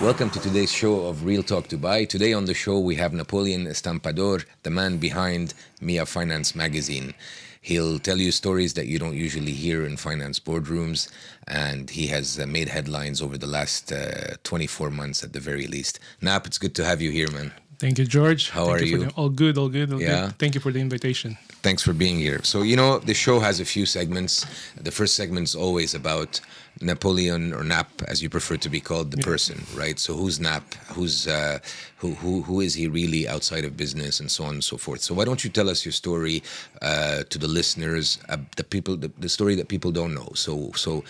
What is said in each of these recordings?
Welcome to today's show of Real Talk Dubai. Today on the show we have Napoleon Estampador, the man behind MEA Finance magazine. He'll tell you stories that you don't usually hear in finance boardrooms, and he has made headlines over the last 24 months at the very least. Nap, it's good to have you here, man. Thank you, George. How are you? All good, all good, all Yeah. good. Thank you for the invitation. Thanks for being here. So, the show has a few segments. The first segment is always about Napoleon, or Nap, as you prefer to be called, the person, right? So who's Nap? Who is he really outside of business, and so on and so forth. So why don't you tell us your story to the listeners, the story that people don't know. So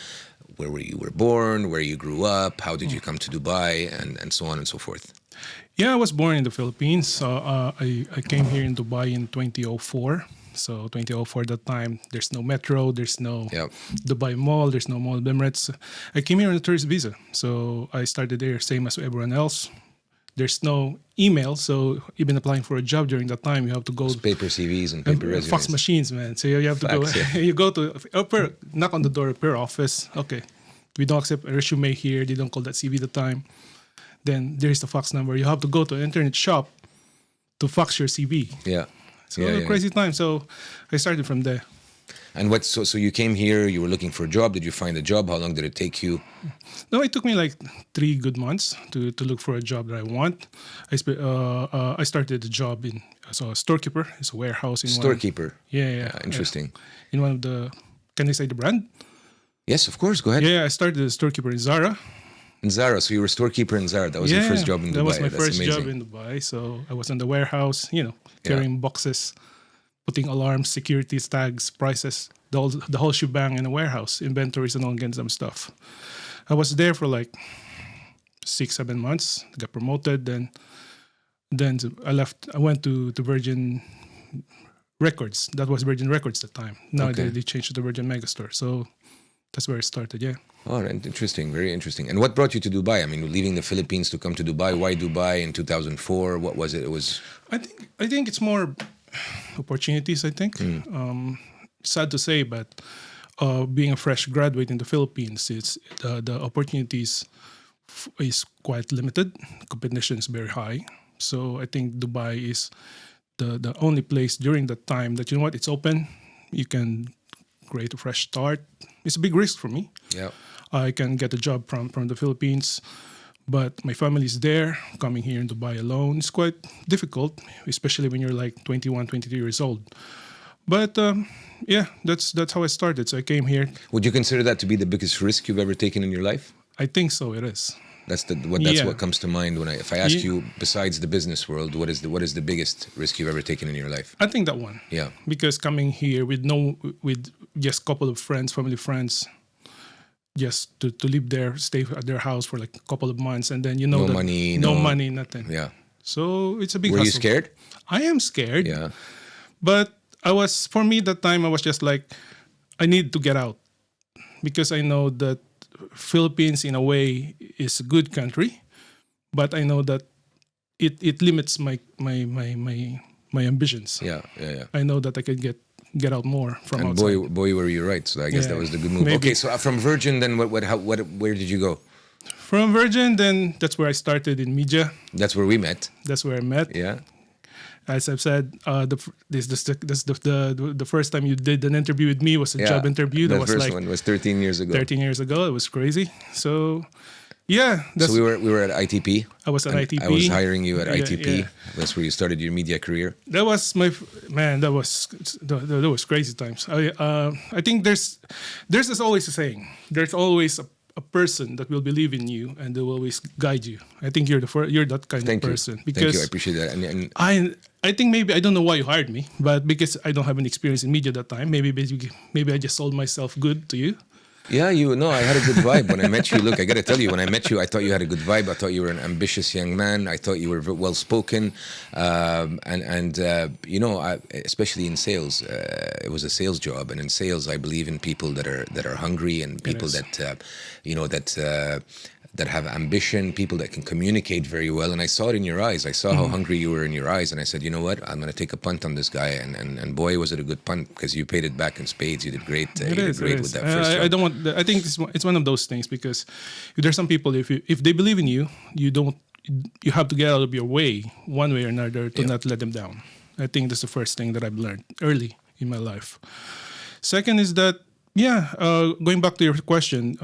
where you were born, where you grew up, how did you come to Dubai, and so on and so forth. Yeah, I was born in the Philippines. So I came here in Dubai in 2004. So 2004, that time, there's no metro, there's no Dubai Mall, there's no Mall of Emirates. I came here on a tourist visa. So I started there same as everyone else. There's no email, so even applying for a job during that time, you have to go... It's paper CVs and paper resumes. Fax machines, man. So you have to you go to, knock on the door per office. Okay, we don't accept a resume here. They don't call that CV at the time. Then there's the fax number. You have to go to an internet shop to fax your CV. Yeah. So crazy time. So I started from there. And so you came here, you were looking for a job. Did you find a job? How long did it take you? No, it took me like 3 good months to look for a job that I want. I started a job as a storekeeper. It's a warehouse in Storekeeper. Interesting. Yeah. In one of the, can I say the brand? Yes, of course. Go ahead. Yeah, I started as a storekeeper in Zara. In Zara, so you were a storekeeper in Zara. That was your first job in Dubai. That was my first amazing. job in Dubai. So I was in the warehouse, carrying boxes, putting alarms, security tags, prices, the whole shebang in a warehouse, inventories and all kinds of stuff. I was there for like 6-7 months. Got promoted. Then I left. I went to Virgin Records. That was Virgin Records at the time. Now they changed to the Virgin Megastore. So that's where it started. Yeah. Oh, interesting. Very interesting. And what brought you to Dubai? I mean, leaving the Philippines to come to Dubai. Why Dubai in 2004? What was it? It was. I think it's more opportunities. I think. Sad to say, but being a fresh graduate in the Philippines, it's the opportunities is quite limited. Competition is very high. So I think Dubai is the only place during that time that it's open. You can create a fresh start. It's a big risk for me. Yeah. I can get a job from the Philippines, but my family is there. Coming here in Dubai alone is quite difficult, especially when you're like 21, 22 years old. But that's how I started. So I came here. Would you consider that to be the biggest risk you've ever taken in your life? I think so. It is. That's what comes to mind if I ask you, besides the business world, what is the biggest risk you've ever taken in your life? I think that one. Yeah. Because coming here with just a couple of friends, family friends, just to live there, stay at their house for like a couple of months, and then no money, nothing. Yeah. So it's a big. Were hustle. You scared? I am scared. Yeah. But for me that time I was just like, I need to get out, because I know that Philippines in a way is a good country, but I know that it limits my ambitions. Yeah. I know that I can get out more from outside. And boy, were you right. So I guess that was the good move. Maybe. Okay, so from Virgin, then where did you go? From Virgin, then that's where I started in media. That's where we met. That's where I met. Yeah. As I've said, the first time you did an interview with me was a job interview. The first one was 13 years ago. 13 years ago. It was crazy. So, yeah. So we were at ITP. I was at ITP. I was hiring you at ITP. Yeah. That's where you started your media career. That was that was crazy times. I think there's always a saying. There's always a person that will believe in you and they will always guide you. I think you're that kind of person. Because Thank you. I appreciate that. And I think maybe, I don't know why you hired me, but because I don't have any experience in media that time, maybe I just sold myself good to you. Yeah, I had a good vibe when I met you. Look, I got to tell you, when I met you, I thought you had a good vibe. I thought you were an ambitious young man. I thought you were well spoken, especially in sales. It was a sales job, and in sales, I believe in people that are hungry and people that that have ambition, people that can communicate very well. And I saw it in your eyes. I saw how hungry you were in your eyes. And I said, you know what? I'm going to take a punt on this guy. And boy, was it a good punt, because you paid it back in spades. You did great. You did great with that first I round. don't want. I think it's one of those things, because there's some people, if they believe in you, you have to get out of your way, one way or another, to not let them down. I think that's the first thing that I've learned early in my life. Second is that, going back to your question,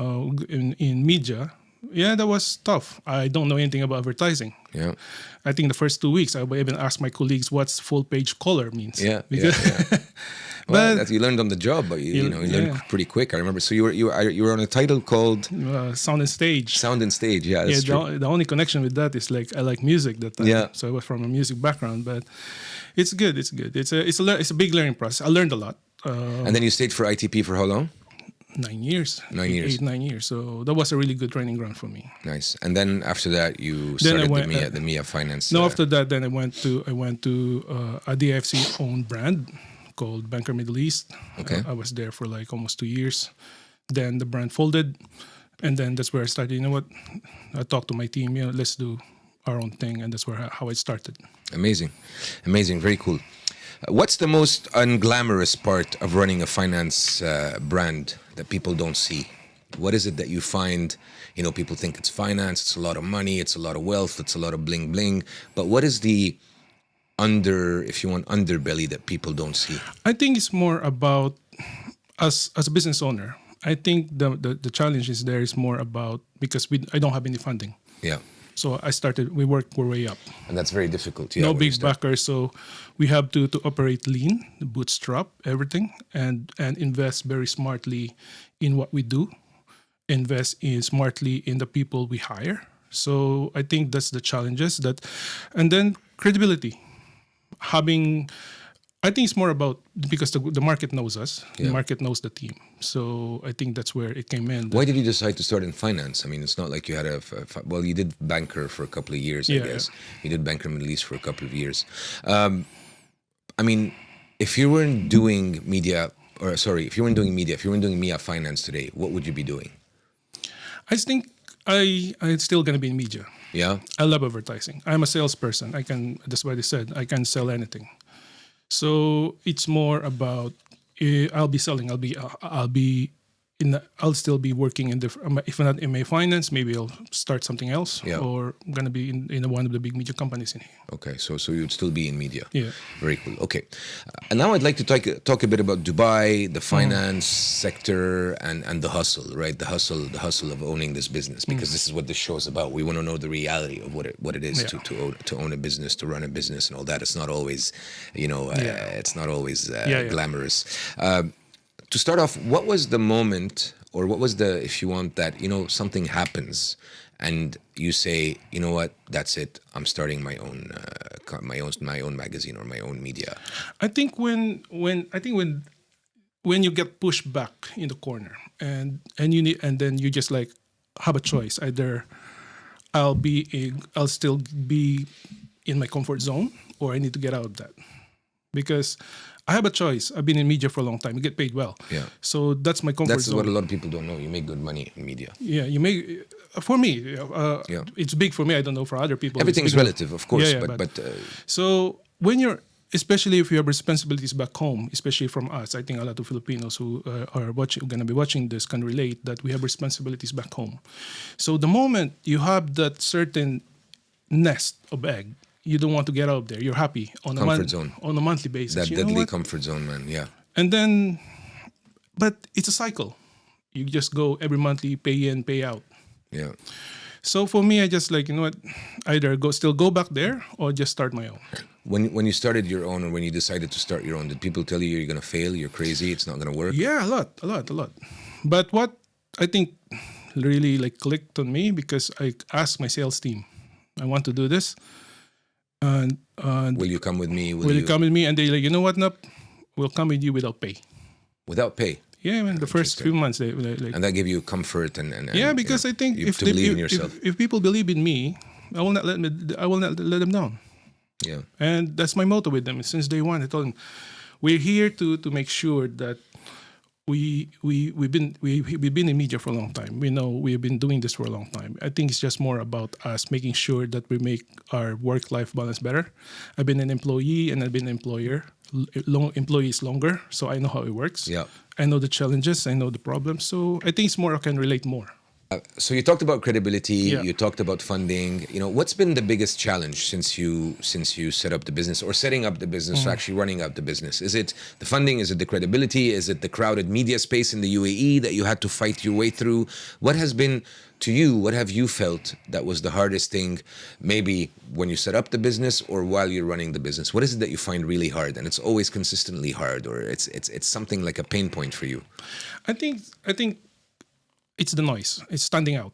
in media, that was tough. I don't know anything about advertising. Yeah. I think the first 2 weeks, I would even ask my colleagues what's full page color means. Yeah. But Well, you learned on the job, but you learned pretty quick. I remember. So you were on a title called Sound and Stage. Sound and Stage. Yeah, that's true. The only connection with that is I like music that time. Yeah. So I was from a music background, but it's good. It's a big learning process. I learned a lot. And then you stayed for ITP for how long? 9 years. 9 years. 9 years. So that was a really good training ground for me. Nice. And then after that, you started the MEA Finance. No, after that, then I went to a DFC owned brand called Banker Middle East. Okay. I was there for almost 2 years. Then the brand folded, and then that's where I started. You know what? I talked to my team. Let's do our own thing, and that's how it started. Amazing, very cool. What's the most unglamorous part of running a finance brand that people don't see? What is it that you find? People think it's finance, it's a lot of money, it's a lot of wealth, it's a lot of bling bling. But what is the underbelly that people don't see? I think it's more about as a business owner. I think the challenge is there is more about, because I don't have any funding. Yeah. So we worked our way up. And that's very difficult. Yeah, No big backers, so we have to operate lean, bootstrap everything, and invest very smartly in what we do, invest smartly in the people we hire. So I think that's the challenges and then credibility. I think it's more about, because the market knows us, the market knows the team. So I think that's where it came in. Why did you decide to start in finance? I mean, it's not like you had you did banker for a couple of years, I guess. Yeah. You did Banker Middle East for a couple of years. I mean, if you weren't doing media, if you weren't doing MEA Finance today, what would you be doing? I think I'm still going to be in media. Yeah? I love advertising. I'm a salesperson. That's what I said, I can sell anything. So it's more about I'll be selling. I'll still be working in if not in MEA Finance, maybe I'll start something else, or I'm gonna be in one of the big media companies in here. Okay, so you'd still be in media. Yeah, very cool. Okay, and now I'd like to talk a bit about Dubai, the finance sector, and the hustle, right? The hustle of owning this business, because this is what this show is about. We want to know the reality of what it is to own a business, to run a business, and all that. It's not always, it's not always glamorous. To start off, what was the moment, or what was if you want that, something happens and you say, you know what, that's it, I'm starting my own magazine or my own media? I think when you get pushed back in the corner and then you just have a choice. Either I'll still be in my comfort zone, or I need to get out of that. Because I have a choice. I've been in media for a long time. You get paid well. Yeah. So that's my comfort zone. That's what a lot of people don't know. You make good money in media. Yeah, you make. For me, it's big for me. I don't know for other people. Everything's relative, of course. But so when especially if you have responsibilities back home, especially from us, I think a lot of Filipinos who are going to be watching this can relate that we have responsibilities back home. So the moment you have that certain nest of egg, you don't want to get out of there. You're happy on a monthly basis. That deadly comfort zone, man. Yeah. And then, but it's a cycle. You just go every monthly, pay in, pay out. Yeah. So for me, I just either go back there or just start my own. When you started your own, or when you decided to start your own, did people tell you you're going to fail, you're crazy, it's not going to work? Yeah, a lot. But what I think really clicked on me, because I asked my sales team, I want to do this. And will you come with me? Will you come with me? And they're like, you know what, Nap? We'll come with you without pay. Without pay? Yeah, man. The first few months, and that gave you comfort and because I think if people believe in me, I will not let them down. Yeah. And that's my motto with them since day one. I told them, we're here to make sure that we've been in media for a long time. We know we've been doing this for a long time. I think it's just more about us making sure that we make our work-life balance better. I've been an employee and I've been an employer. Employees longer, so I know how it works. Yeah. I know the challenges. I know the problems. So I think it's more I can relate more. So you talked about credibility. Yeah. You talked about funding. What's been the biggest challenge since you set up the business, or setting up the business, or actually running up the business? Is it the funding? Is it the credibility? Is it the crowded media space in the UAE that you had to fight your way through? What has been, to you, what have you felt that was the hardest thing, maybe when you set up the business or while you're running the business? What is it that you find really hard, and it's always consistently hard, or it's something like a pain point for you? I think it's the noise. It's standing out.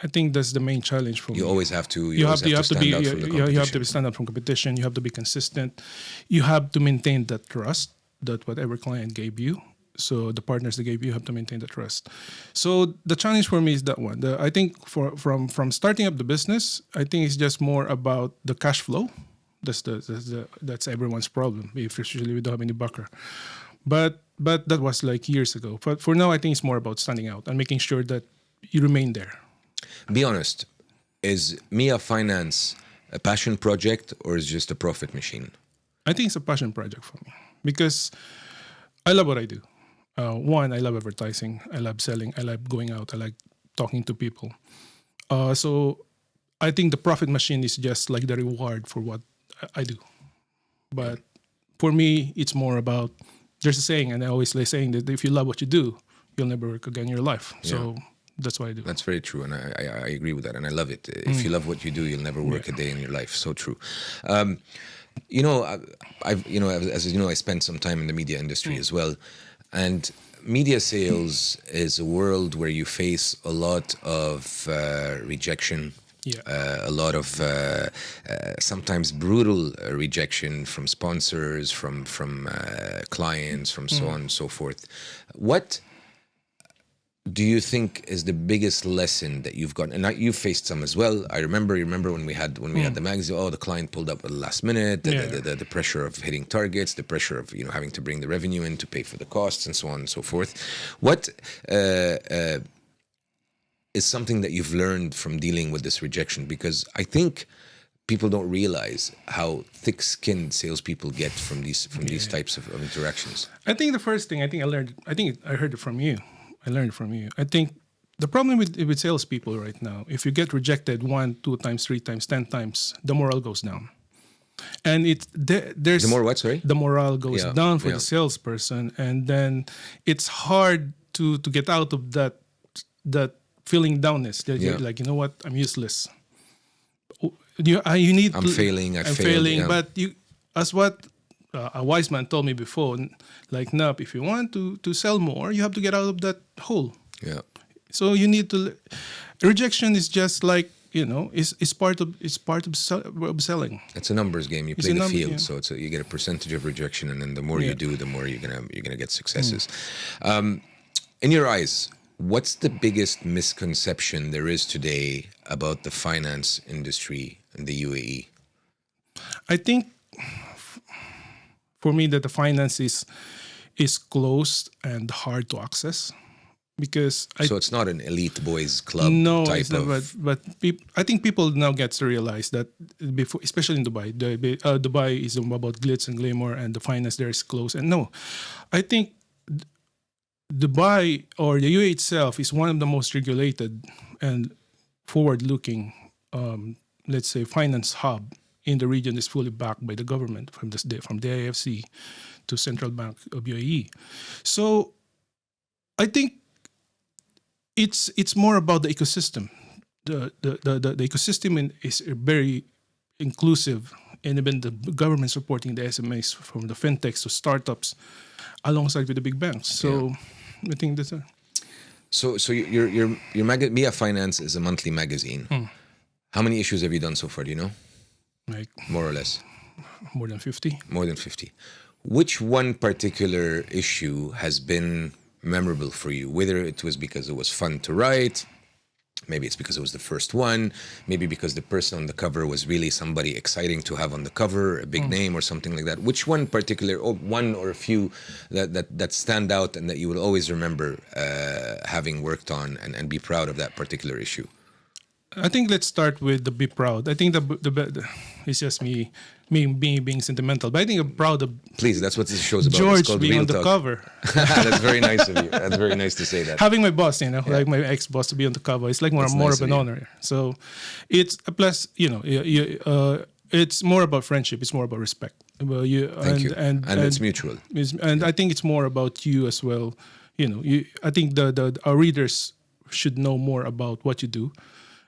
I think that's the main challenge for me. You always have to. You have to stand out from the competition. you have to stand out from competition. You have to be consistent. You have to maintain that trust that whatever client gave you. So the partners that gave you have to maintain the trust. So the challenge for me is that one. I think from starting up the business, I think it's just more about the cash flow. That's everyone's problem. Especially we don't have any bucker. But that was like years ago. But for now, I think it's more about standing out and making sure that you remain there. Be honest, is MEA Finance a passion project or is it just a profit machine? I think it's a passion project for me because I love what I do. One, I love advertising. I love selling. I love going out. I like talking to people. So I think the profit machine is just like the reward for what I do. But for me, it's more about, there's a saying, and I always saying that if you love what you do, you'll never work again in your life. So that's what I do. That's very true, and I agree with that, and I love it. If you love what you do, you'll never work a day in your life. So true. I've as you know, I spent some time in the media industry as well, and media sales is a world where you face a lot of rejection. A lot of sometimes brutal rejection from sponsors, from clients, from so on and so forth. What do you think is the biggest lesson that you've gotten? And you've faced some as well. I remember. You remember when we had the magazine? Oh, the client pulled up at the last minute. The pressure of hitting targets, the pressure of having to bring the revenue in to pay for the costs, and so on and so forth. What is something that you've learned from dealing with this rejection? Because I think people don't realize how thick-skinned salespeople get from these types of interactions. I think the first thing I heard it from you. I learned it from you. I think the problem with salespeople right now, if you get rejected 1, 2 times, 3 times, 10 times, the morale goes down. And there's the more what? Sorry, the morale goes down for the salesperson, and then it's hard to get out of that feeling downness. You're like, you know what, I'm useless. I'm failing. I'm failing. Yeah. But as what a wise man told me before, like, Nap, if you want to sell more, you have to get out of that hole. Yeah. So you need to. Rejection is just like, it's part of selling. It's a numbers game. You play the field, so you get a percentage of rejection, and then the more you do, the more you're gonna get successes. In your eyes, what's the biggest misconception there is today about the finance industry in the UAE? I think for me that the finance is closed and hard to access, because so it's not an elite boys club. No, type it's not, but I think people now get to realize that before, especially in Dubai, Dubai is about glitz and glamour, and the finance there is closed. And no, I think Dubai or the UAE itself is one of the most regulated and forward-looking, let's say, finance hub in the region. Is fully backed by the government, from the IFC to Central Bank of UAE. So I think it's more about the ecosystem. The ecosystem is very inclusive, and even the government supporting the SMEs, from the fintechs to startups, alongside with the big banks. So I think that's So your MEA Finance is a monthly magazine. How many issues have you done so far? Do you know? Like more or less. More than 50. More than 50. Which one particular issue has been memorable for you? Whether it was because it was fun to write, Maybe it's because it was the first one. Maybe because the person on the cover was really somebody exciting to have on the cover, a big name or something like that. Which one particular, or one or a few that stand out and that you will always remember having worked on and be proud of that particular issue? I think let's start with the be proud. I think it's just me being sentimental, but I think I'm proud of Please, that's what this show's about. It's George called being Real on the Talk. cover. That's very nice of you. That's very nice to say that. Having my boss, like my ex-boss, to be on the cover, it's like more nice of an of you. honor. So it's a plus. It's more about friendship. It's more about respect. Well, Thank you. And it's mutual. And I think it's more about you as well. I think our readers should know more about what you do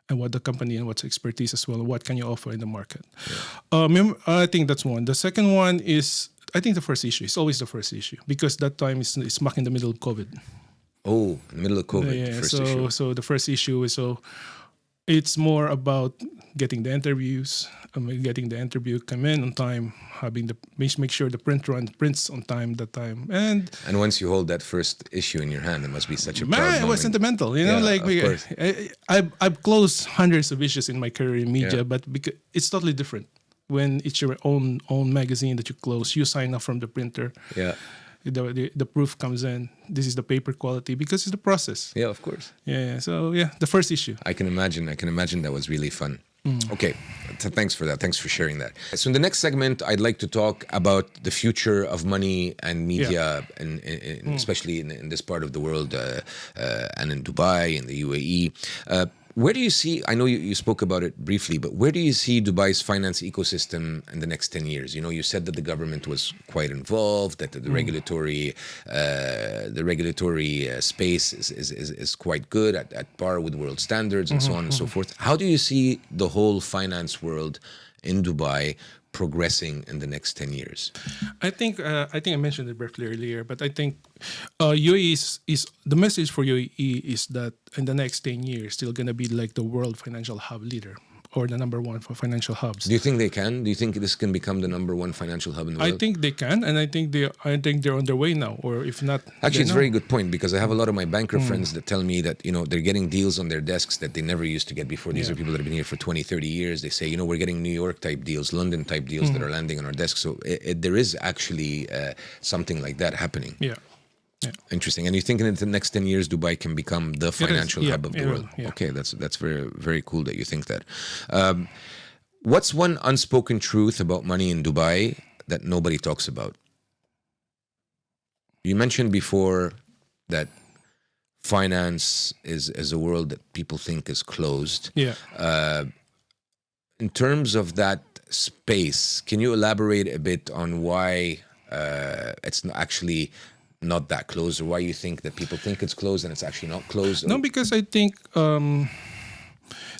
and what the company and what's expertise as well. What can you offer in the market? I think that's one. The second one is, I think the first issue is always the first issue, because that time is smack in the middle of COVID. Oh, in the middle of COVID, first issue. So the first issue is, it's more about getting the interviews, getting the interview come in on time, having make sure the print run prints on time that time, and once you hold that first issue in your hand, it must be such a proud man, it moment. was sentimental. Of course. I've closed hundreds of issues in my career in media, Yeah. but because it's totally different when it's your own magazine that you close. You sign up from the printer. Yeah. The proof comes in. This is the paper quality, because it's the process. Yeah, of course. Yeah. So the first issue. I can imagine that was really fun. Okay, thanks for that. Thanks for sharing that. So in the next segment, I'd like to talk about the future of money and media, and especially in this part of the world, and in Dubai, in the UAE. Where do you see, I know you spoke about it briefly, but where do you see Dubai's finance ecosystem in the next 10 years? You said that the government was quite involved, that the regulatory space is quite good, at par with world standards, and so on and so forth. How do you see the whole finance world in Dubai progressing in the next 10 years? I think I mentioned it briefly earlier, but I think UAE is the message for UAE is that in the next 10 years, still going to be like the world financial hub leader, or the number one for financial hubs. Do you think they can? Do you think this can become the number one financial hub in the world? I think they can, and I think they're on their way now, or if not, actually, it's a very good point, because I have a lot of my banker friends that tell me that they're getting deals on their desks that they never used to get before. These are people that have been here for 20, 30 years. They say, we're getting New York type deals, London type deals that are landing on our desks. So there is actually something like that happening. Yeah. Interesting. And you think in the next 10 years, Dubai can become the financial hub of the world? Yeah. Okay, that's very, very cool that you think that. What's one unspoken truth about money in Dubai that nobody talks about? You mentioned before that finance is a world that people think is closed. Yeah. In terms of that space, can you elaborate a bit on why it's actually not that closed, or why you think that people think it's closed and it's actually not closed? No, because I think the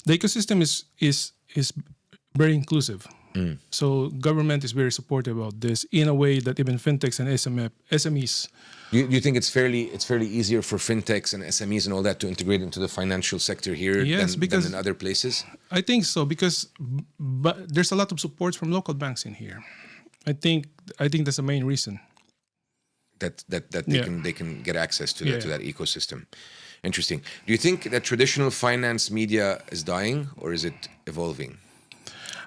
ecosystem is very inclusive. So government is very supportive about this in a way that even fintechs and SMEs. You think it's fairly easier for fintechs and SMEs and all that to integrate into the financial sector here than in other places? I think so, because but there's a lot of support from local banks in here. I think that's the main reason. That they can get access to that ecosystem. Interesting. Do you think that traditional finance media is dying, or is it evolving?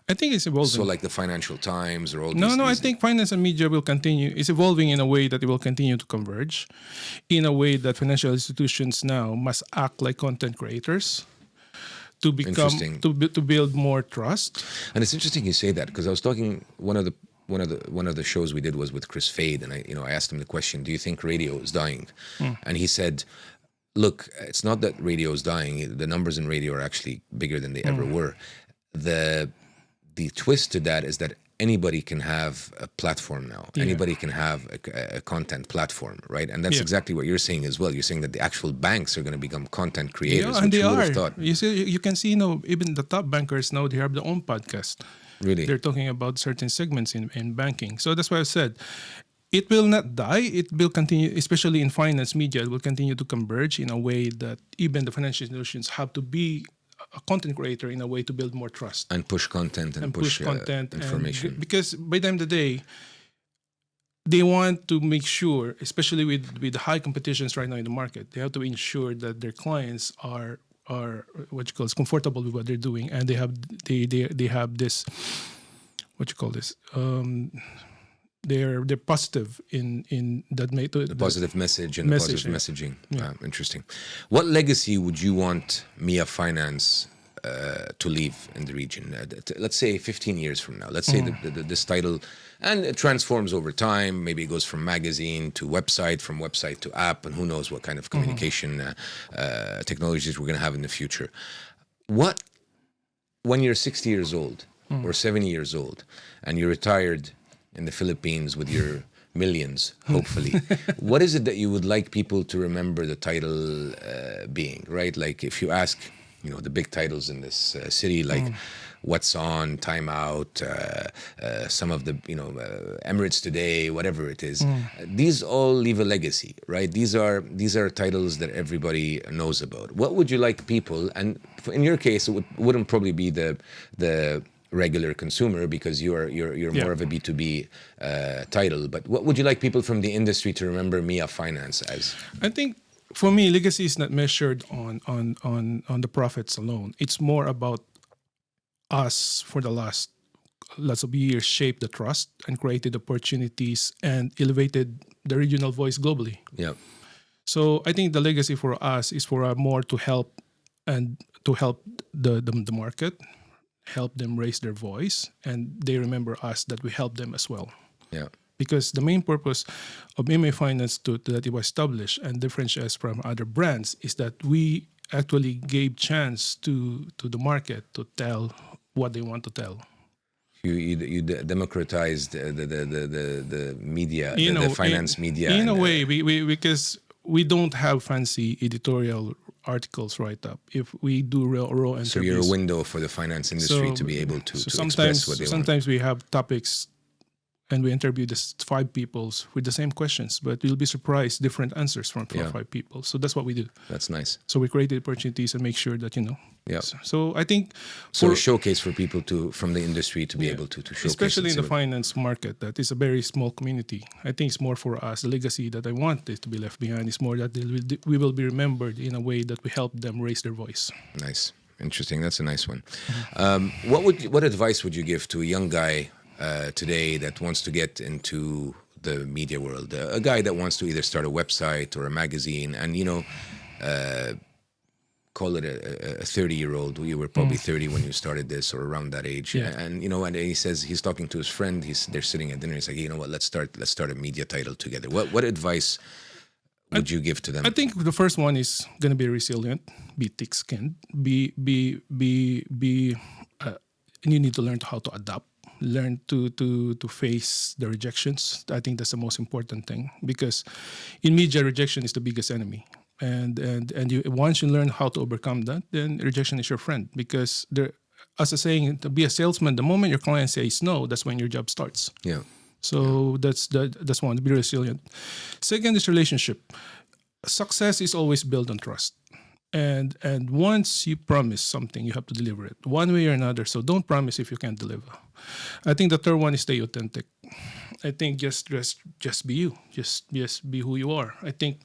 I think it's evolving. So like the Financial Times or all these... No, I think finance and media will continue. It's evolving in a way that it will continue to converge, in a way that financial institutions now must act like content creators to become to build more trust. And it's interesting you say that, because I was talking, one of the shows we did was with Chris Fade, and I asked him the question, do you think radio is dying? And he said, look, it's not that radio is dying. The numbers in radio are actually bigger than they ever were. The twist to that is that anybody can have a platform now. Yeah. Anybody can have a content platform, right? And that's exactly what you're saying as well. You're saying that the actual banks are going to become content creators, and which they you would are. have thought. You see, you can see even the top bankers now, they have their own podcast. Really? They're talking about certain segments in banking. So that's why I said, it will not die. It will continue, especially in finance media, it will continue to converge in a way that even the financial institutions have to be a content creator in a way to build more trust. And push content and push content information. Because by the end of the day, they want to make sure, especially with high competitions right now in the market, they have to ensure that their clients are are what you call is comfortable with what they're doing, and they have this what you call this. They're positive in that The positive message and message, the positive messaging. Yeah. Interesting. What legacy would you want MEA Finance to leave in the region? Let's say 15 years from now. Let's say this title, and it transforms over time. Maybe it goes from magazine to website, from website to app, and who knows what kind of communication technologies we're going to have in the future. What, when you're 60 years old or 70 years old, and you're retired in the Philippines with your millions, hopefully, what is it that you would like people to remember the title being, right? Like if you ask, the big titles in this city, like What's On, Time Out, some of the, Emirates Today, whatever it is, these all leave a legacy, right? These are titles that everybody knows about. What would you like people, and in your case, it wouldn't probably be the regular consumer because you're more of a B2B title, but what would you like people from the industry to remember MEA Finance as? I think for me, legacy is not measured on the profits alone. It's more about us for the last lots of years shaped the trust and created opportunities and elevated the regional voice globally. Yeah. So I think the legacy for us is for more to help the market, help them raise their voice, and they remember us that we help them as well. Yeah. Because the main purpose of MEA Finance that it was established and differentiates from other brands is that we actually gave chance to the market to tell what they want to tell. You democratized the media, the finance media. In a way, we because we don't have fancy editorial articles write up. If we do raw interviews, so you're a window for the finance industry to be able to express what they want. Sometimes we have topics, and we interview the 5 people with the same questions, but you'll be surprised different answers from 5 people. So that's what we do. That's nice. So we create opportunities and make sure that Yeah. So I think a showcase for people from the industry to be able to showcase, especially in the finance market, that is a very small community. I think it's more for us. The legacy that I want is to be left behind is more that we will be remembered in a way that we help them raise their voice. Nice, interesting. That's a nice one. What advice would you give to a young guy today that wants to get into the media world? A guy that wants to either start a website or a magazine, and call it a 30-year-old. You were probably 30 when you started this, or around that age. Yeah. And and he says he's talking to his friend. They're sitting at dinner. He's like, what? Let's start a media title together. What advice would you give to them? I think the first one is going to be resilient, be thick-skinned, be you need to learn how to adapt. Learn to face the rejections. I think that's the most important thing, because in media, rejection is the biggest enemy. And once you learn how to overcome that, then rejection is your friend. Because as a saying, to be a salesman, the moment your client says no, that's when your job starts. Yeah. So that's one. Be resilient. Second is relationship. Success is always built on trust. And once you promise something, you have to deliver it one way or another. So don't promise if you can't deliver. I think the third one is stay authentic. I think just be you. Just be who you are. I think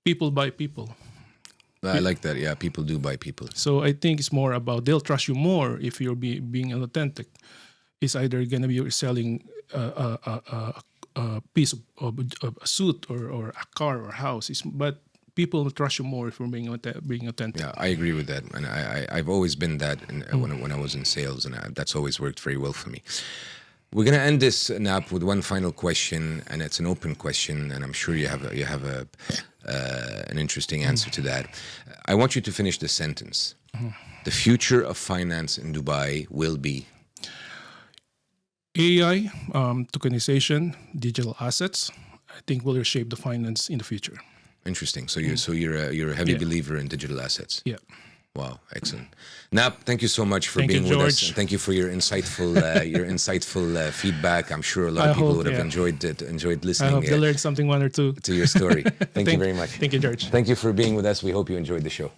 people buy people. I like that. Yeah, people do buy people. So I think it's more about they'll trust you more if you're being authentic. It's either going to be selling a piece of a suit or a car or a house. But people trust you more if you're being authentic. Yeah, I agree with that, and I've always been that when I was in sales, and that's always worked very well for me. We're gonna end this, Nap, with one final question, and it's an open question, and I'm sure you have an interesting answer to that. I want you to finish the sentence. The future of finance in Dubai will be AI, tokenization, digital assets. I think will reshape the finance in the future. Interesting. So you're a heavy believer in digital assets. Yeah. Wow, excellent. Nap, thank you so much for Thank being you, with us. George. And thank you for your insightful feedback. I'm sure a lot of people would have enjoyed listening. I hope they learned something, one or two. To your story. Thank you very much. Thank you, George. Thank you for being with us. We hope you enjoyed the show.